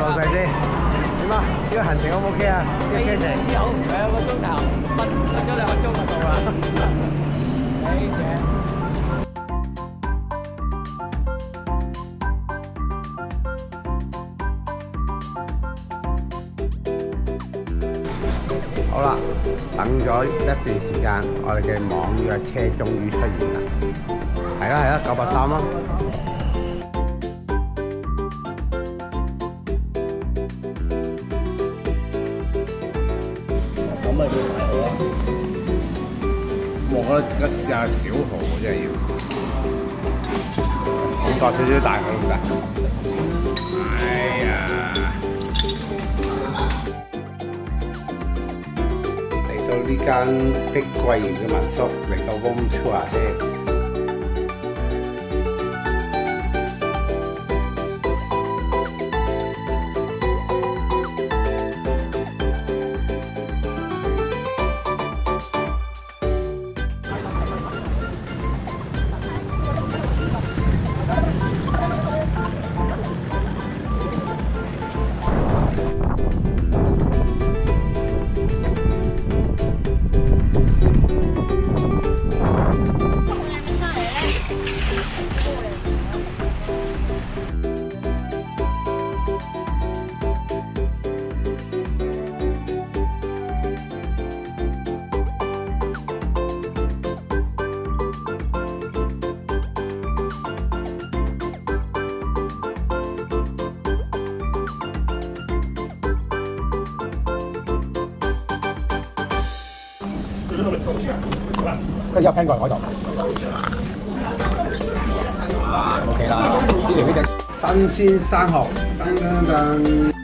老細先。點啊？呢個行程 O 唔 OK 啊？呢個車程之後2個鐘頭，瞓咗2個鐘就到啦。謝謝。好啦，等咗一段時間，我哋嘅網約車終於出現啦。係啦，983啦。咁咪要大號啊！我覺得而家試下小號真係要，我索少少大號得唔得？哎呀！嚟到呢間碧桂園嘅民宿，嚟個 room tour 先。跟住有 pen 過嚟我度 ，OK 啦。呢條呢隻新鮮生蠔，噔噔噔。